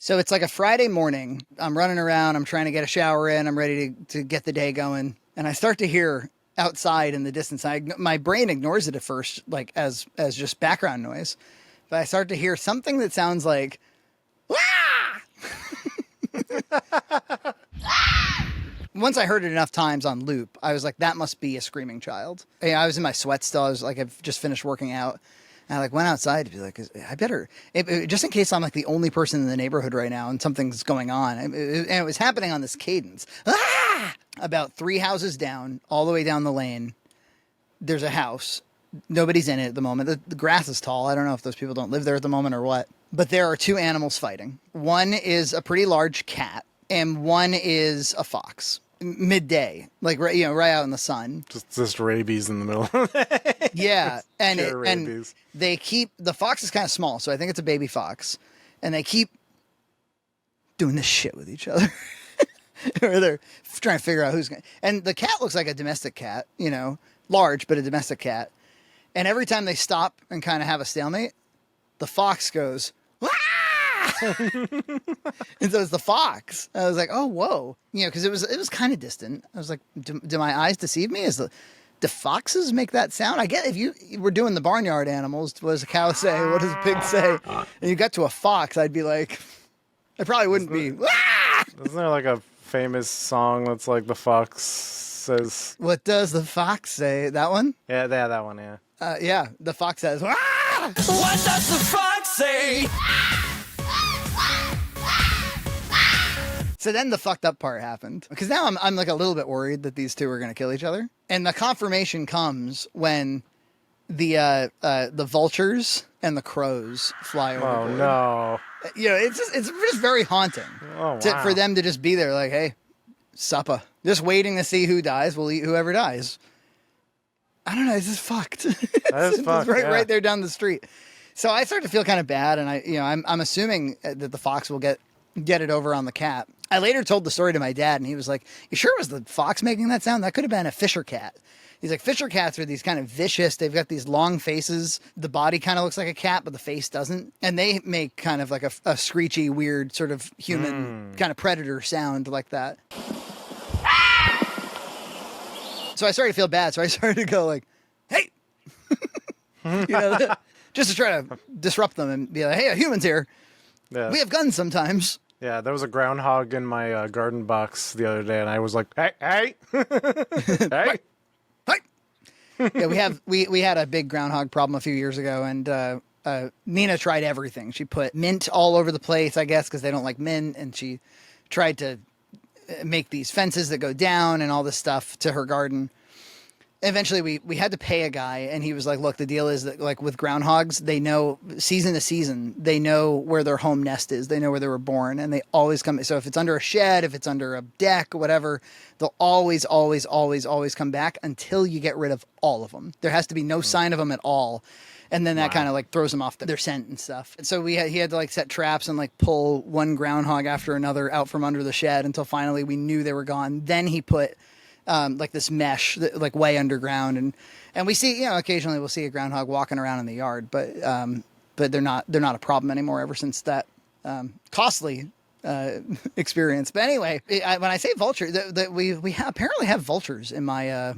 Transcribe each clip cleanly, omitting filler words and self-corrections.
So it's like a Friday morning. I'm running around. I'm trying to get a shower in. I'm ready to get the day going. And I start to hear outside in the distance. My brain ignores it at first, like as just background noise. But I start to hear something that sounds like, "Wah!" Once I heard it enough times on loop, I was like, that must be a screaming child. I was in my sweat still. I was like, I've just finished working out. And I like went outside to be like, I better, just in case I'm like the only person in the neighborhood right now and something's going on. And it was happening on this cadence. Ah! About 3 houses down, all the way down the lane, there's a house. Nobody's in it at the moment. The grass is tall. I don't know if those people don't live there at the moment or what. But there are 2 animals fighting. One is a pretty large cat, and one is a fox. Midday, like right out in the sun. Just rabies in the middle. Yeah, and and they keep the fox is kind of small, so I think it's a baby fox, and they keep doing this shit with each other. Or they're trying to figure out who's going. And the cat looks like a domestic cat, large but a domestic cat. And every time they stop and kind of have a stalemate, the fox goes, "Wah!" And so it's the fox. I was like, oh, whoa. Because it was kind of distant. I was like, do my eyes deceive me? Do foxes make that sound? I get if you were doing the barnyard animals, what does a cow say? What does a pig say? And you got to a fox, I'd be like, I probably wouldn't be. Isn't there like a famous song that's like the fox says? What does the fox say? That one? Yeah, that one, yeah. Yeah, the fox says, "Wah!" What does the fox say? So then the fucked up part happened. Because now I'm like a little bit worried that these 2 are going to kill each other. And the confirmation comes when the vultures and the crows fly over. Oh, no. It's just very haunting. Oh, wow. For them to just be there like, hey, supper. Just waiting to see who dies. We'll eat whoever dies. I don't know. It's just fucked. That is fucked, it's yeah. right there down the street. So I start to feel kind of bad. And I'm assuming that the fox will get it over on the cat. I later told the story to my dad, and he was like, you sure it was the fox making that sound? That could have been a Fisher cat. He's like, Fisher cats are these kind of vicious. They've got these long faces. The body kind of looks like a cat, but the face doesn't. And they make kind of like a screechy, weird sort of human kind of predator sound like that. So I started to feel bad. So I started to go like, hey, just to try to disrupt them and be like, hey, a human's here. Yeah. We have guns sometimes. Yeah, there was a groundhog in my garden box the other day, and I was like, hey, hey, hey. Yeah, we had a big groundhog problem a few years ago, and Nina tried everything. She put mint all over the place, I guess, because they don't like mint, and she tried to make these fences that go down and all this stuff to her garden. Eventually, we had to pay a guy, and he was like, look, the deal is that, like, with groundhogs, they know season to season, they know where their home nest is. They know where they were born, and they always come. So if it's under a shed, if it's under a deck, whatever, they'll always, always, always, always come back until you get rid of all of them. There has to be no sign of them at all. And then that kind of like throws them off their scent and stuff. And so he had to like set traps and like pull one groundhog after another out from under the shed until finally we knew they were gone. Then he put like this mesh like way underground, and we see, occasionally we'll see a groundhog walking around in the yard, but they're not a problem anymore ever since that costly experience. But anyway, when I say vulture, we apparently have vultures in my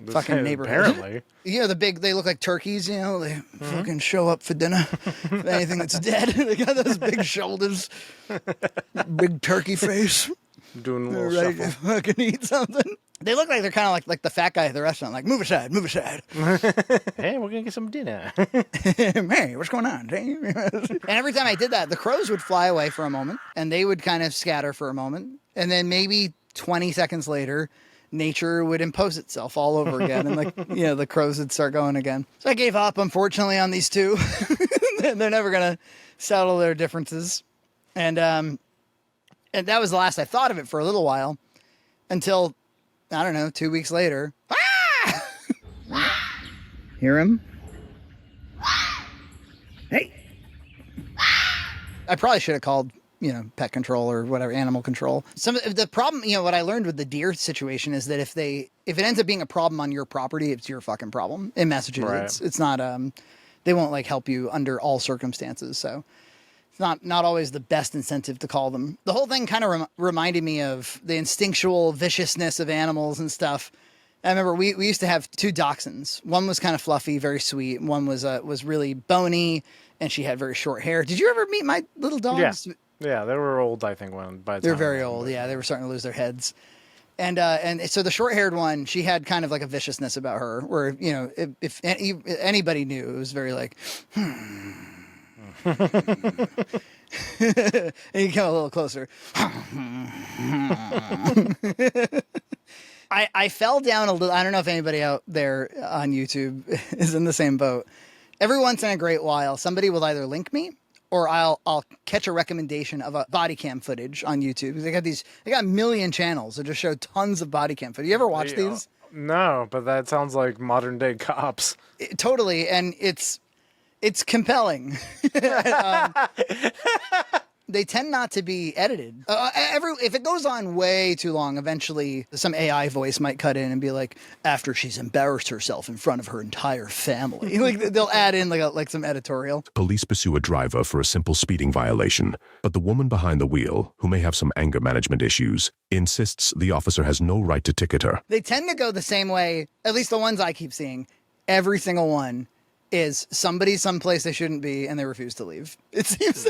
fucking neighborhood. Apparently. They look like turkeys, they fucking show up for dinner. Anything that's dead. They got those big shoulders, big turkey face. Doing a little Ready to shuffle. fucking eat something. They look like they're kind of like the fat guy at the restaurant, like, move aside, move aside. Hey, we're going to get some dinner. Hey, what's going on? And every time I did that, the crows would fly away for a moment, and they would kind of scatter for a moment. And then maybe 20 seconds later, nature would impose itself all over again. And the crows would start going again. So I gave up, unfortunately, on these 2. They're never going to settle their differences. And that was the last I thought of it for a little while until, I don't know, 2 weeks later. Ah! Hear him? Hey! I probably should have called, pet control or whatever, animal control. The problem, what I learned with the deer situation is that if it ends up being a problem on your property, it's your fucking problem in Massachusetts. Right. It's not, they won't like help you under all circumstances. So not always the best incentive to call them. The whole thing kind of reminded me of the instinctual viciousness of animals and stuff. I remember we used to have 2 dachshunds. One was kind of fluffy, very sweet. One was really bony, and she had very short hair. Did you ever meet my little dogs? Yeah, they were old, I think, They're very old, yeah. They were starting to lose their heads. And so the short-haired one, she had kind of like a viciousness about her, where, you know, if anybody knew, it was very like, and you come a little closer. I fell down a little. I don't know if anybody out there on YouTube is in the same boat. Every once in a great while, somebody will either link me, or I'll catch a recommendation of a body cam footage on YouTube. They got a million channels that just show tons of body cam footage. You ever watch these? No, but that sounds like modern day cops. Totally, and it's compelling. They tend not to be edited. If it goes on way too long, eventually some AI voice might cut in and be like, after she's embarrassed herself in front of her entire family. Like they'll add in like some editorial. Police pursue a driver for a simple speeding violation, but the woman behind the wheel, who may have some anger management issues, insists the officer has no right to ticket her. They tend to go the same way, at least the ones I keep seeing. Every single one is somebody someplace they shouldn't be, and they refuse to leave. It seems,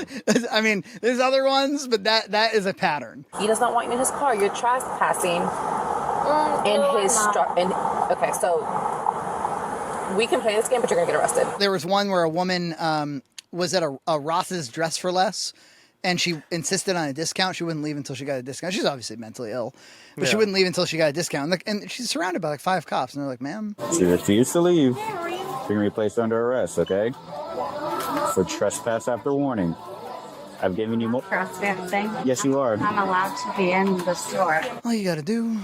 I mean, there's other ones, but that is a pattern. He does not want you in his car. You're trespassing in his okay, so we can play this game, but you're gonna get arrested. There was one where a woman was at a Ross's Dress for Less, and she insisted on a discount. She wouldn't leave until she got a discount. She's obviously mentally ill, but she wouldn't leave until she got a discount. And she's surrounded by like 5 cops, and they're like, ma'am. She refused to leave. You're going to be placed under arrest, okay? For trespass after warning. I've given you more. Trespassing? Yes, you are. I'm allowed to be in the store. All you got to do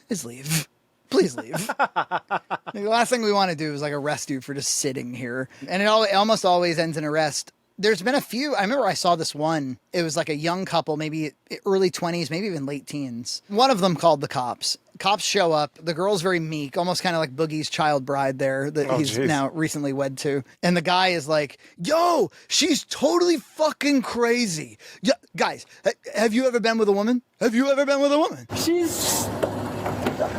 is leave. Please leave. The last thing we want to do is like arrest you for just sitting here. And it almost always ends in arrest. There's been a few. I remember I saw this one. It was like a young couple, maybe early 20s, maybe even late teens. One of them called the cops. Cops show up. The girl's very meek, almost kind of like Boogie's child bride there that he's now recently wed to. And the guy is like, yo, she's totally fucking crazy. Yeah, guys, have you ever been with a woman? Have you ever been with a woman? She's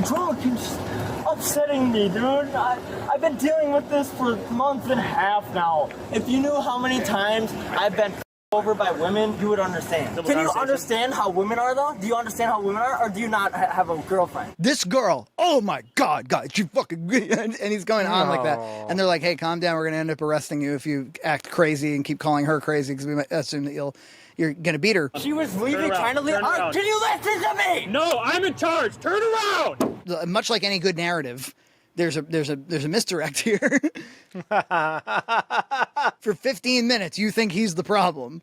drunk and she's upsetting me, dude. I've been dealing with this for a month and a half now. If you knew how many times I've been over by women, you would understand. Can you understand how women are, though? Do you understand how women are, or do you not have a girlfriend? This girl, oh my God, guys, you fucking... And he's going on like that. And they're like, hey, calm down. We're going to end up arresting you if you act crazy and keep calling her crazy, because we might assume that you're going to beat her. She was leaving, trying to leave. Can you listen to me? No, I'm in charge. Turn around. Much like any good narrative, there's a misdirect here. For 15 minutes, you think he's the problem.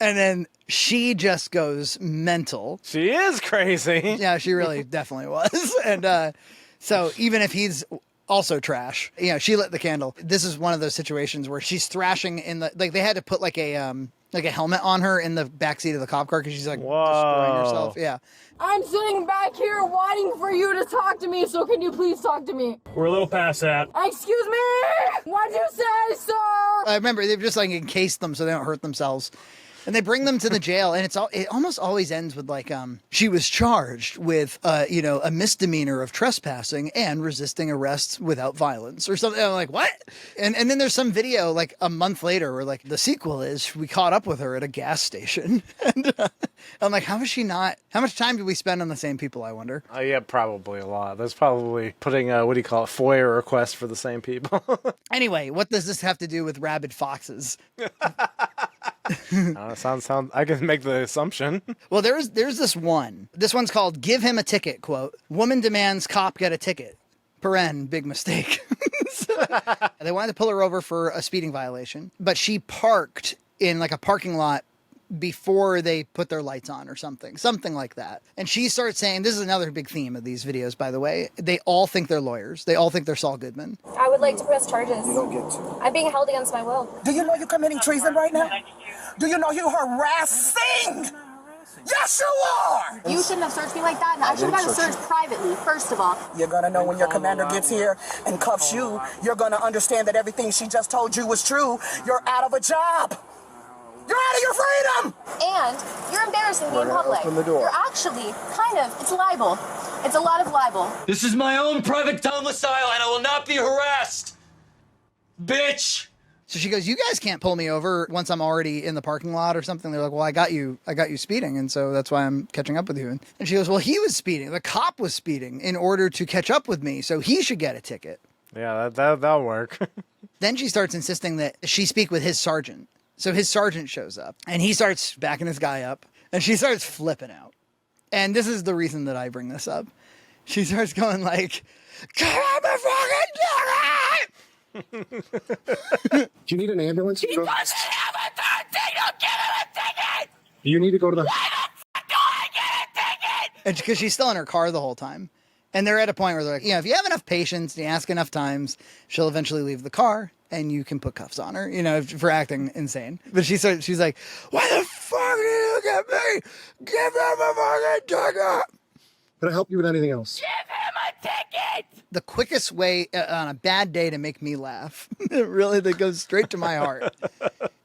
And then she just goes mental. She is crazy. Yeah, she really definitely was. And so even if he's also trash, you know, she lit the candle. This is one of those situations where she's thrashing in the, like they had to put like a helmet on her in the backseat of the cop car because she's like destroying herself. Yeah. I'm sitting back here waiting for you to talk to me, so can you please talk to me? We're a little past that. Excuse me! What'd you say, sir? I remember they've just like encased them so they don't hurt themselves. And they bring them to the jail, and it almost always ends with like, she was charged with, a misdemeanor of trespassing and resisting arrest without violence or something. I'm like, what? And then there's some video like a month later where like the sequel is we caught up with her at a gas station. And I'm like, how much time do we spend on the same people, I wonder? Yeah, probably a lot. That's probably putting FOIA requests for the same people. Anyway, what does this have to do with rabid foxes? Sound. I can make the assumption. Well, there's this one. This one's called "Give Him a Ticket." Quote: Woman demands cop get a ticket. Paren, big mistake. They wanted to pull her over for a speeding violation, but she parked in like a parking lot before they put their lights on or something like that. And she starts saying, this is another big theme of these videos, by the way. They all think they're lawyers. They all think they're Saul Goodman. I would like to press charges. You don't get to. I'm being held against my will. Do you know you're committing treason right now? Do you know you're harassing? Yes, you are! You shouldn't have searched me like that. I should have gotten searched privately, first of all. You're gonna know when your commander gets here and cuffs you. You're gonna understand that everything she just told you was true. You're out of a job. You're out of your freedom! And you're embarrassing me in public. open the door. You're actually it's libel. It's a lot of libel. This is my own private domicile and I will not be harassed. Bitch! So she goes, you guys can't pull me over once I'm already in the parking lot or something. They're like, well, I got you speeding. And so that's why I'm catching up with you. And she goes, well, he was speeding. The cop was speeding in order to catch up with me. So he should get a ticket. Yeah, that'll work. Then she starts insisting that she speak with his sergeant. So his sergeant shows up and he starts backing his guy up and she starts flipping out. And this is the reason that I bring this up. She starts going like, "Come on, fucking Do you need an ambulance? He doesn't have a third ticket! Give him a ticket! Do you need to go to the... Why the fuck do I get a ticket? And because she's still in her car the whole time. And they're at a point where they're like, if you have enough patience, you ask enough times, she'll eventually leave the car and you can put cuffs on her, for acting insane. But she's like, why the fuck did you look at me? Give him a fucking ticket! Can I help you with anything else? Give him a ticket! The quickest way on a bad day to make me laugh, really, that goes straight to my heart,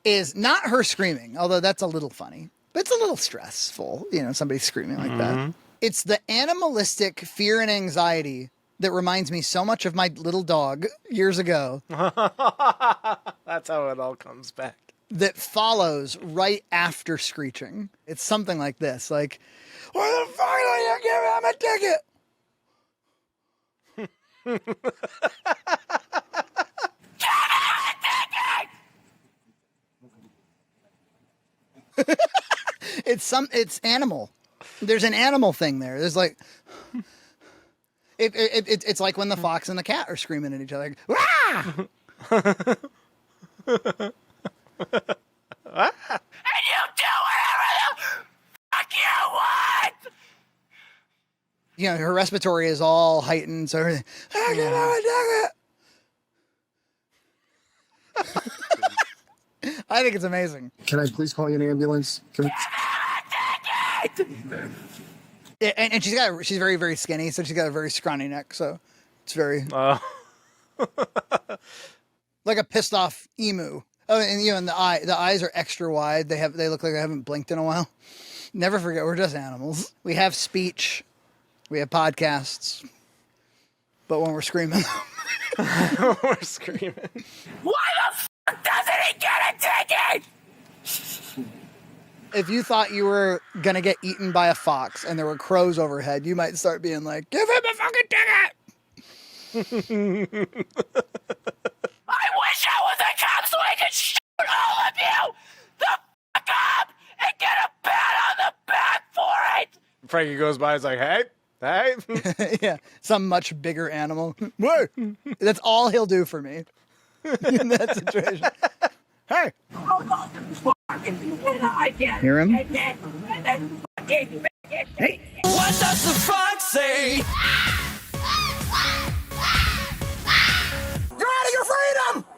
is not her screaming, although that's a little funny, but it's a little stressful, somebody screaming like that. It's the animalistic fear and anxiety that reminds me so much of my little dog years ago. That's how it all comes back. That follows right after screeching. It's something like this, like, why the fuck do you give him a ticket? It's animal. There's an animal thing there. There's like, it's like when the fox and the cat are screaming at each other. Like, "Wah!" And you do whatever the fuck you want! Her respiratory is all heightened, so everything. I can have a ticket. I think it's amazing. Can I please call you an ambulance? And she's very, very skinny, so she's got a very scrawny neck, so it's very like a pissed off emu. Oh, and the eyes are extra wide. They look like they haven't blinked in a while. Never forget, we're just animals. We have speech, we have podcasts, but when we're screaming, we're screaming. Why the fuck doesn't he get a ticket? If you thought you were gonna get eaten by a fox and there were crows overhead, you might start being like, "Give him a fucking ticket!" I wish I was a cop so I could shoot all of you the fuck up and get a pat on the back for it! Frankie goes by, he's like, hey. Yeah, some much bigger animal. Whoa! That's all he'll do for me in that situation. Hey! Hear him? Hey. What does the fox say?